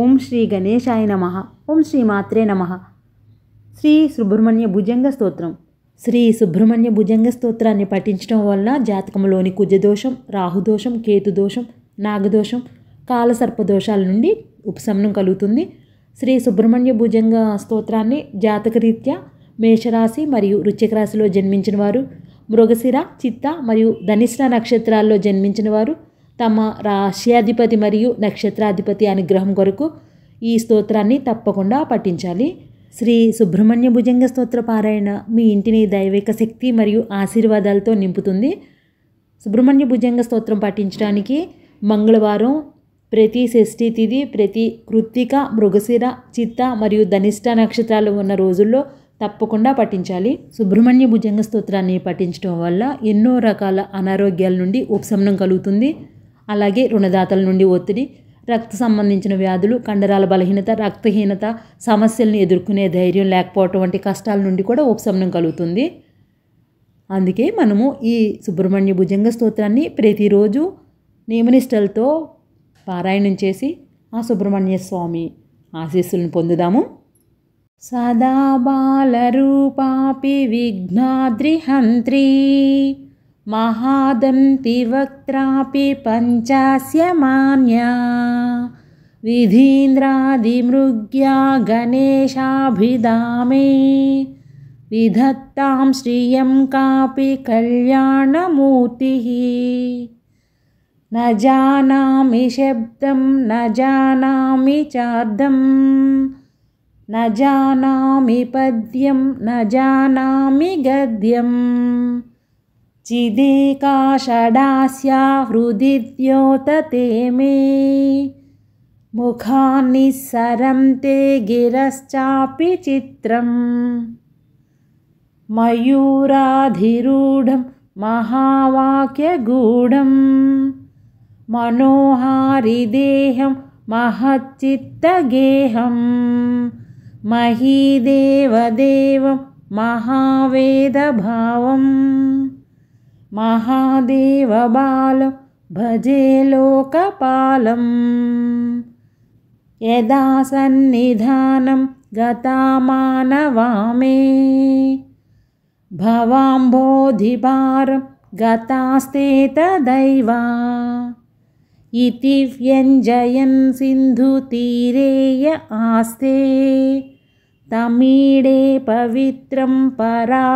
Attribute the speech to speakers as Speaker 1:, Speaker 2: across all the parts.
Speaker 1: ఓం శ్రీ గణేశాయ నమః. ఓం శ్రీ మాత్రే నమః. శ్రీ సుబ్రహ్మణ్య భుజంగ స్తోత్రం. శ్రీ సుబ్రహ్మణ్య భుజంగ స్తోత్రాన్ని పఠించడం వల్ల జాతకంలోని కుజదోషం, రాహుదోషం, కేతుదోషం, నాగదోషం, కాలసర్పదోషాల నుండి ఉపశమనం కలుగుతుంది. శ్రీ సుబ్రహ్మణ్య భుజంగ స్తోత్రాన్ని జాతకరీత్యా మేషరాశి మరియు వృశ్చిక రాశిలో జన్మించిన వారు, మృగశిర, చిత్త మరియు ధనిష్ట నక్షత్రాల్లో జన్మించిన వారు తమ రాశ్యాధిపతి మరియు నక్షత్రాధిపతి అనుగ్రహం కొరకు ఈ స్తోత్రాన్ని తప్పకుండా పఠించాలి. శ్రీ సుబ్రహ్మణ్య భుజంగ స్తోత్ర పారాయణ మీ ఇంటిని దైవిక శక్తి మరియు ఆశీర్వాదాలతో నింపుతుంది. సుబ్రహ్మణ్య భుజంగ స్తోత్రం పఠించడానికి మంగళవారం, ప్రతి షష్ఠి తిథి, ప్రతి కృత్తిక, మృగశిర, చిత్త మరియు ధనిష్ట నక్షత్రాలు ఉన్న రోజుల్లో తప్పకుండా పఠించాలి. సుబ్రహ్మణ్య భుజంగ స్తోత్రాన్ని పఠించడం వల్ల ఎన్నో రకాల అనారోగ్యాల నుండి ఉపశమనం కలుగుతుంది. అలాగే రుణదాతల నుండి ఒత్తిడి, రక్త సంబంధించిన వ్యాధులు, కండరాల బలహీనత, రక్తహీనత సమస్యలను ఎదుర్కొనే ధైర్యం లేకపోవటం వంటి కష్టాల నుండి కూడా ఉపశమనం కలుగుతుంది. అందుకే మనము ఈ సుబ్రహ్మణ్య భుజంగ స్తోత్రాన్ని ప్రతిరోజు నియమనిష్టలతో పారాయణం చేసి ఆ సుబ్రహ్మణ్య స్వామి ఆశీస్సులను పొందుదాము. సదా బాలరూపాపి విఘ్నాద్రిహంత్రీ మహాదంతి వక్త్రాపి పంచాస్యమాన్యా విధీంద్రాదిమృగ్యా గణేశాభిధామే విధత్తాం శ్రియం కాపి కళ్యాణమూర్తిః న జానామి శబ్దం న జానామి చార్ధం న జానామి పద్యం న జానామి గద్యం చిదేకాషడాస్యా హృదిద్యోతతే మే ముఖాన్నిస్సరం తే గిరశ్చాపి చిత్రం మయూరాధిరూఢం మహావాక్యగూఢం మనోహారిదేహం మహచ్చిత్తగేహం మహీదేవదేవం మహావేదభావం మహాదేవబాలం భజే లోకపాలం యదా సన్నిధానం గతామానవామే భవాంబోధిపారం గతాస్తే తదైవా ఇతి వ్యంజయన్ సింధుతీరేయ ఆస్తే తమీడే పవిత్రం పరాశక్తిపుత్రం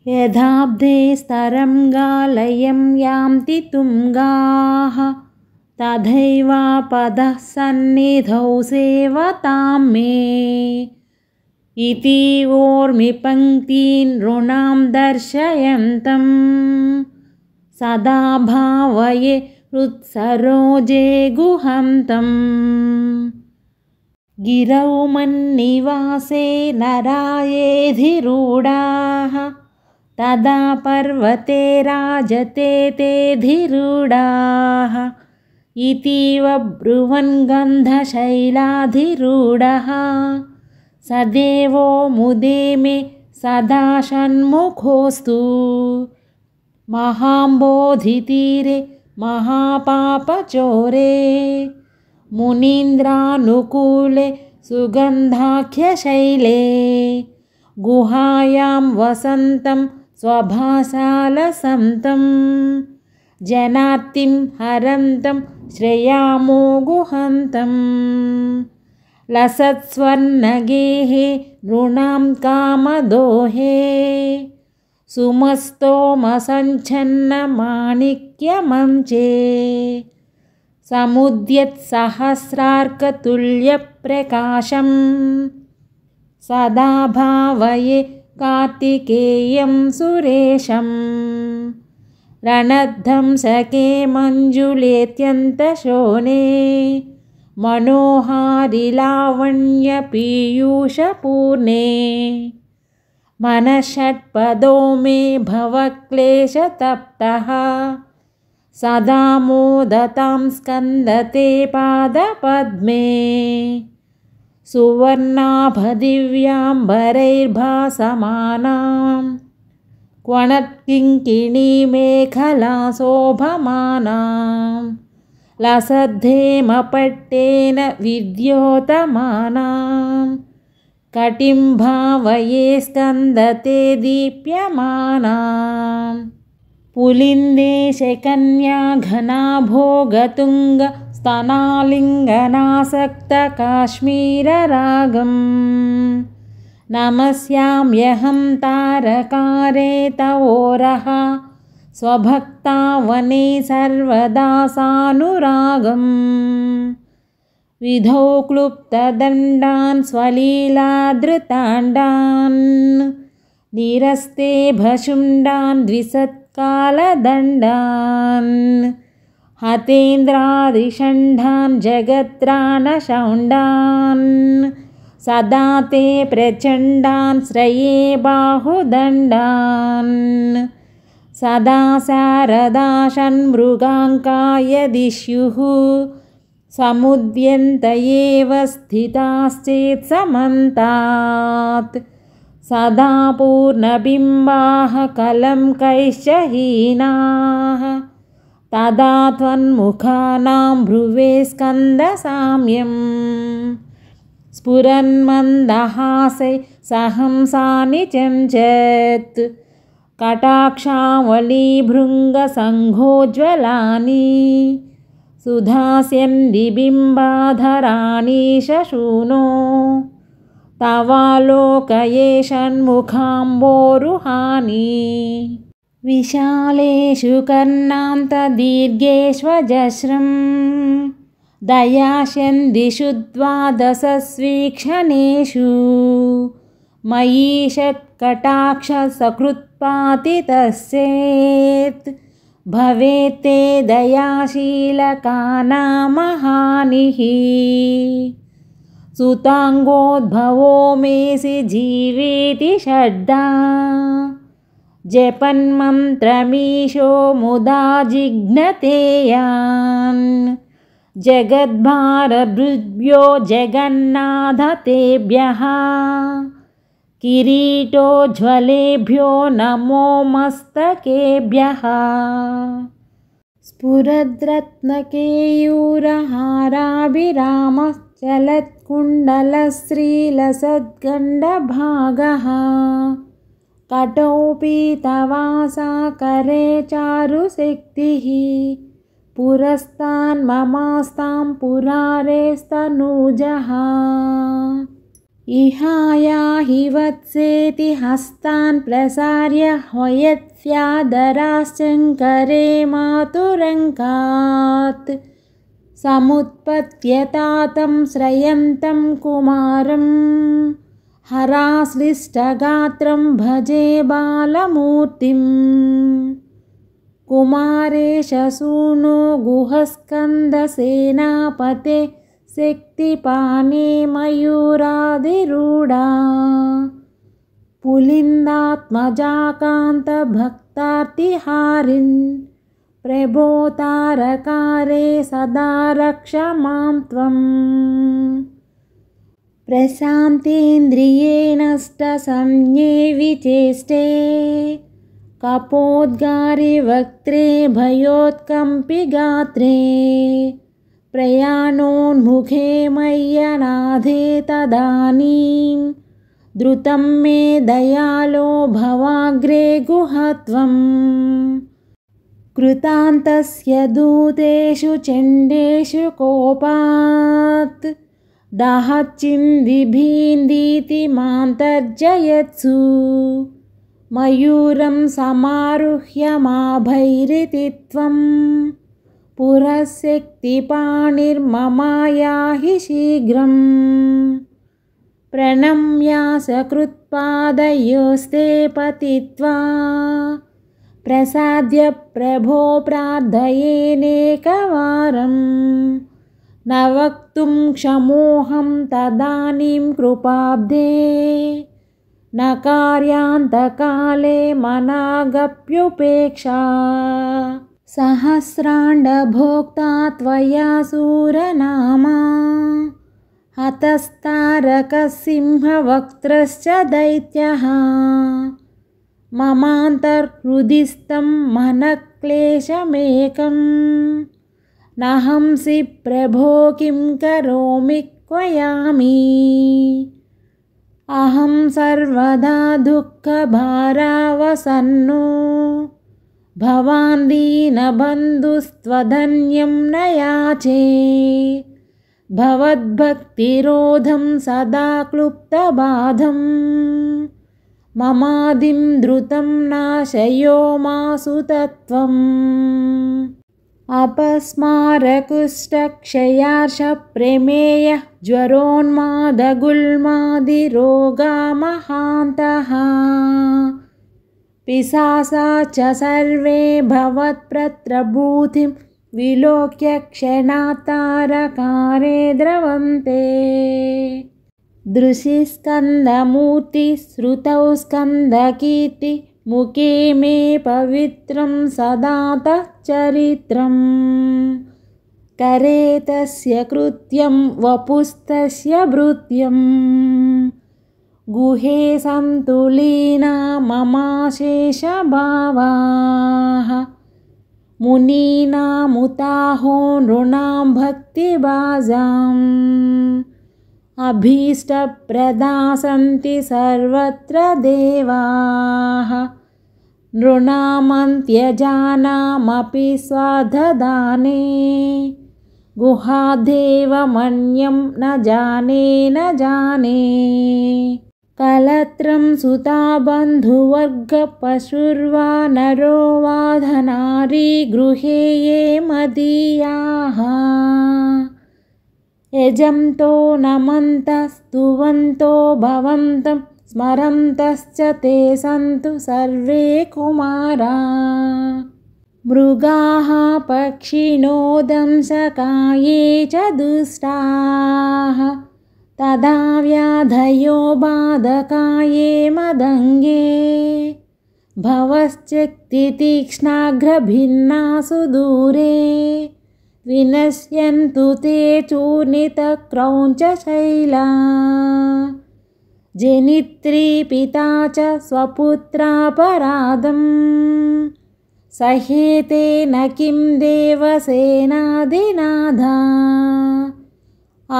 Speaker 1: యథాబ్ధే స్తరం గాలయం యాంతి తుంగాః తథైవా పదః సన్నిధౌ సేవతాం మే ఇతి ఓర్మి పంక్తీన్ నృణాం దర్శయంతం సదా భావయే హృత్సరోజే గుహంతం గిరౌ మన్నివాసే నరాయేధిరూఢాః తదా పర్వతే రాజతే తే ధిరూఢాః ఇతీవ బ్రువన్ గంధశైలాధిరూఢః సదేవో ముదే మే సదా షణ్ముఖోస్తు మహాంబోధితీరే మహాపాపచోరే మునీంద్రానుకూలే సుగంధాఖ్యశైలే గుహాయాం వసంతం స్వభాసాలసంతం జనార్తిం హరంతం శ్రేయామో గుహంతం లసత్స్వర్ణగేహే నృణాం కామదోహే సుమస్తోమసంఛన్న మాణిక్యమంచే సముద్యత్సహస్రార్కతుల్యప్రకాశం సదా భావయే కార్తికేయం సురేశం రణధ్వంసకే మంజులేత్యంతశోనే మనోహారిలావణ్యపీయూషపూర్ణే మనషట్పదో మే భవక్లేశతప్తః సదా మోదతాం స్కందతే పాదపద్మే సువర్ణాభదివ్యాంబరైర్భాసమానాం క్వణత్కింకిణీమేఖలా శోభమానాం लसद्धेमपट्टेन विद्योतमानां कटिं भावये स्कन्दते दीप्यमानां पुलिन्देशकन्या घनाभोगतुङ्ग स्तनालिङ्गनासक्तकाश्मीररागं नमस्याम्यहं तारकारे तवोरः स्वभक्तावने सर्वदा सानुरागं विधौ क्लुप्तदण्डान् स्वलीलादृताण्डान् निरस्ते भशुण्डान् द्विसत्कालदण्डान् हतेन्द्रादिषण्डान् जगत्राणशौण्डान् सदा ते प्रचण्डान् श्रये बाहुदण्डान् सदा शारदा षण्मृगाङ्काय दिश्युः समुद्यन्त एव स्थिताश्चेत् समन्तात् सदा पूर्णबिम्बाः कलङ्कैश्च हीनाः तदा त्वन्मुखानां भ्रुवे स्कन्दसाम्यं स्फुरन्मन्दहासै सहंसानि चञ्चत् कटाक्षावलीभृङ्गसङ्घोज्ज्वलानि सुधास्यन्दिबिम्बाधराणि शशूनो तवालोकये षण्मुखाम्बोरुहानि विशालेषु कर्णान्तदीर्घेष्वजस्रं दयास्यन्दिषु द्वादशस्वीक्षणेषु मयि षट्कटाक्षसकृत्पातितश्चेत् भवेत्ते दयाशीलकानामहानिः सुताङ्गोद्भवो मेसि जीवेति षड्धा जपन्मन्त्रमीशो मुदा जिघ्नतेयान् जगद्भारभृद्भ्यो जगन्नाथतेभ्यः किरीटोज्ज्वलेभ्यो नमो मस्तकेभ्यः स्फुरद्रत्नकेयूरहाराभिरामश्चलत्कुण्डलश्रीलसद्गण्डभागः कटौ पीतवासा करे चारुशक्तिः पुरस्तान्ममास्तां पुरारेस्तनूजः इहायाहि वत्सेति हस्तान् प्रसार्य ह्वयत्स्यादराश्चङ्करे मातुरङ्कात् समुत्पत्यतातं श्रयन्तं कुमारं हराश्लिष्टगात्रं भजे बालमूर्तिं कुमारेश सूनो गुहस्कन्दसेनापते शक्तिपाने मयूरादिरूढा पुलिन्दात्मजाकान्तभक्तार्तिहारिन् प्रभो तारकारे सदा रक्ष मां त्वम् प्रशान्तेन्द्रियेणष्टसंज्ञे विचेष्टे कपोद्गारिवक्त्रे भयोत्कम्पि गात्रे प्रयाणोन्मुखे मय्यनाथे तदानीं द्रुतं मे दयालो भवाग्रे गुहत्वं कृतान्तस्य दूतेषु चण्डेषु कोपात् दाहच्चिन्दिभीन्दीति मान्तर्जयत्सु मयूरं समारुह्य माभैरिति त्वं पुरःशक्तिपाणिर्ममायाहि शीघ्रं प्रणम्यासकृत्पादयोस्ते पतित्वा प्रसाद्य प्रभो प्रार्थयेनेकवारं न वक्तुं क्षमोऽहं तदानीं कृपाब्धे न कार्यान्तकाले मनागप्युपेक्षा सहस्राण्डभोक्ता त्वया सूरनामा हतस्तारकसिंहवक्त्रश्च दैत्यः ममान्तर्हृदिस्थं मनक्लेशमेकं नहंसि प्रभो किं करोमि क्वयामि अहं सर्वदा दुःखभारावसन्नो भवान् दीनबन्धुस्त्वधन्यं न याचे भवद्भक्तिरोधं सदा क्लुप्तबाधं ममादिं द्रुतं नाशयो मासु तत्त्वम् अपस्मारकुष्ठक्षयार्षप्रमेयः ज्वरोन्मादगुल्मादिरोगा महान्तः पिशाचा च सर्वे भवत्प्रत्रभूतिं विलोक्य क्षणात्तारकारे द्रवन्ते दृशि स्कन्दमूर्ति श्रुतौ स्कन्दकीर्ति मुखे मे पवित्रं सदा तच्चरित्रम् करे तस्य कृत्यं वपुस्तस्य भृत्यम् गुहे सन्तुलीना ममाशेषभावाः मुनीनामुताहो नृणां भक्तिभाजाम् अभीष्टप्रदा सन्ति सर्वत्र देवाः नृणामन्त्यजानामपि स्वाधदाने गुहादेवमन्यं न जाने कलत्रं सुता बन्धुवर्गपशुर्वा नरो वा धनारी गृहे ये मदीयाः यजन्तो नमन्तः स्तुवन्तो भवन्तं स्मरन्तश्च ते सन्तु सर्वे कुमारा मृगाः पक्षिणो दंशकाये च दुष्टाः तदा व्याधयो बाधकाये मदङ्गे भवश्चक्तितीक्ष्णाग्रभिन्नासु दूरे विनश्यन्तु ते चूर्णितक्रौञ्चशैला जनित्री पिता च स्वपुत्रापराधं सहेते न किं देवसेनादिनाथा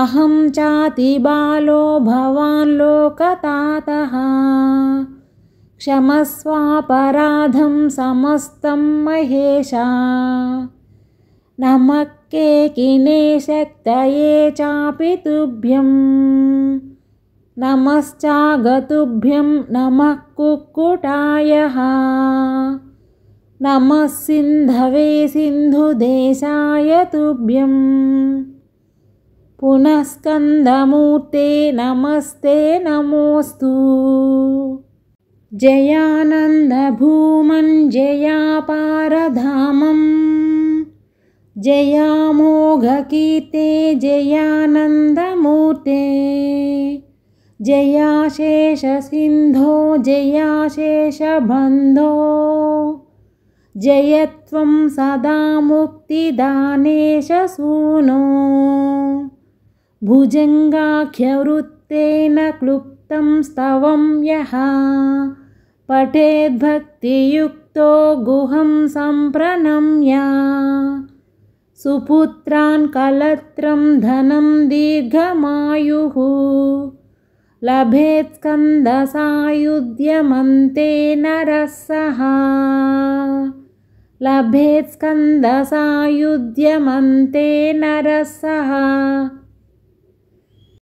Speaker 1: अहं चातिबालो भवान् लोकतातः क्षमस्वापराधं समस्तं महेशा नमः केकिने शक्तये चापि तुभ्यं नमश्चागतुभ्यं नमः कुक्कुटायः नमः सिन्धवे सिन्धुदेशाय तुभ्यं पुनः स्कन्दमूर्ते नमस्ते नमोऽस्तु जयानन्दभूमन् जयापारधामम् जयामोघकीर्ते जयानन्दमूर्ते जयाशेषसिन्धो जयाशेषबन्धो जयत्वं सदा मुक्तिदानेश सूनो भुजङ्गाख्यवृत्तेन क्लुप्तं स्तवं यः पठेद्भक्तियुक्तो गुहं सम्प्रणम्य सुपुत्रान् कलत्रं धनं दीर्घमायुः लभेत् स्कन्दसायुध्यमन्ते नरः सः लभेत् स्कन्दसायुध्यमन्ते नरः सः।